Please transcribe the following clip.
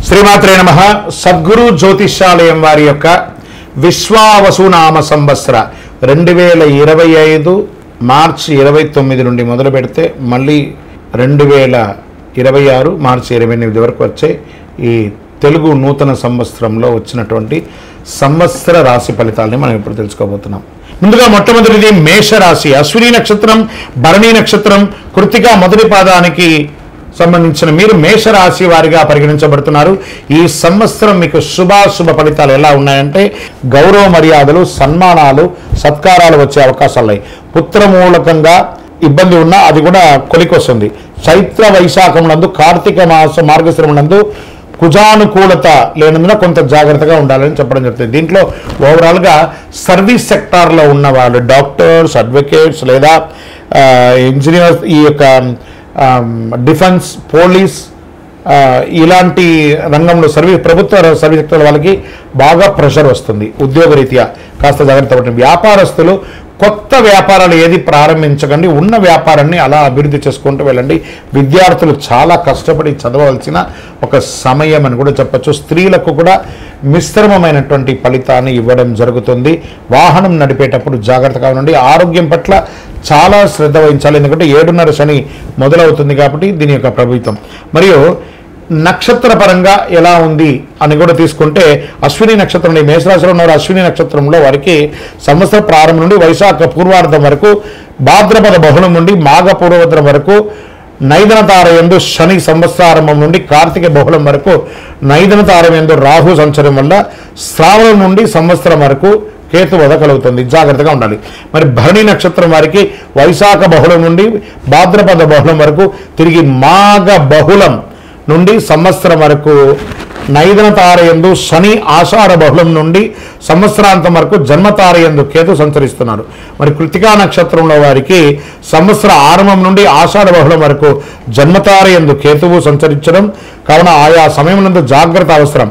శ్రీమాత్రే నమః. సద్గురు జ్యోతిష్యాలయం వారి యొక్క విశ్వావసునామ సంవత్సర 2025 మార్చి 29 నుండి మొదలు పెడితే మళ్ళీ 2026 మార్చి 28 వరకు వచ్చే ఈ తెలుగు నూతన సంవత్సరంలో వచ్చినటువంటి సంవత్సర రాశి ఫలితాలని మనం ఇప్పుడు తెలుసుకోబోతున్నాం. ముందుగా మొట్టమొదటిది మేషరాశి. అశ్విని నక్షత్రం, భరణి నక్షత్రం, కృత్తిక మొదటి పాదానికి సంబంధించిన మీరు మేషరాశి వారిగా పరిగణించబడుతున్నారు. ఈ సంవత్సరం మీకు శుభాశుభ ఫలితాలు ఎలా ఉన్నాయంటే గౌరవ మర్యాదలు, సన్మానాలు, సత్కారాలు వచ్చే అవకాశాలు ఉన్నాయి. పుత్రమూలకంగా ఇబ్బంది ఉన్నా అది కూడా కొలికొస్తుంది. చైత్ర వైశాఖమునందు, కార్తీక మాస మార్గశిరమునందు కుజానుకూలత లేనందున కొంత జాగ్రత్తగా ఉండాలని చెప్పడం జరుగుతుంది. దీంట్లో ఓవరాల్గా సర్వీస్ సెక్టార్లో ఉన్న వాళ్ళు, డాక్టర్స్, అడ్వకేట్స్ లేదా ఇంజనీర్స్, ఈ యొక్క డిఫెన్స్, పోలీస్ ఇలాంటి రంగంలో ప్రభుత్వ సర్వీస్ సెక్టర్ వాళ్ళకి బాగా ప్రెషర్ వస్తుంది. ఉద్యోగరీత్యా కాస్త జాగ్రత్త పడండి. వ్యాపారస్తులు కొత్త వ్యాపారాలు ఏది ప్రారంభించకండి, ఉన్న వ్యాపారాన్ని అలా అభివృద్ధి చేసుకుంటూ వెళ్ళండి. విద్యార్థులు చాలా కష్టపడి చదవవలసిన ఒక సమయం అని కూడా చెప్పచ్చు. స్త్రీలకు కూడా మిశ్రమమైనటువంటి ఫలితాన్ని ఇవ్వడం జరుగుతుంది. వాహనం నడిపేటప్పుడు జాగ్రత్తగా ఉండండి. ఆరోగ్యం పట్ల చాలా శ్రద్ధ వహించాలి, ఎందుకంటే 7:30 శని మొదలవుతుంది కాబట్టి దీని యొక్క ప్రభావితం. మరియు నక్షత్ర పరంగా ఎలా ఉంది అని కూడా తీసుకుంటే అశ్విని నక్షత్రం, మేషరాశిలో ఉన్న అశ్విని నక్షత్రంలో వారికి సంవత్సర ప్రారంభం నుండి వైశాఖ పూర్వార్ధం వరకు, భాద్రపద బహుళం నుండి మాఘ పూర్వభద్రం వరకు, నైదన తారయందు శని సంవత్సరారంభం నుండి కార్తీక బహుళం వరకు, నైదన తారయందు రాహు సంచారం వల్ల శ్రావణం నుండి సంవత్సరం వరకు కేతు వధ కలుగుతుంది. జాగ్రత్తగా ఉండాలి. మరి భరణి నక్షత్రం వారికి వైశాఖ బహుళం నుండి భాద్రపద బహుళం వరకు, తిరిగి మాఘ బహుళం నుండి సంవత్సరం వరకు, నైదన తారయందు శని ఆషాఢ బహుళం నుండి సంవత్సరాంతం వరకు జన్మతారయందు కేతు సంచరిస్తున్నారు. మరి కృత్తికా నక్షత్రంలో వారికి సంవత్సర ఆరంభం నుండి ఆషాఢ బహుళం వరకు జన్మతారయందు కేతువు సంచరించడం కావున ఆయా సమయం నందు జాగ్రత్త అవసరం.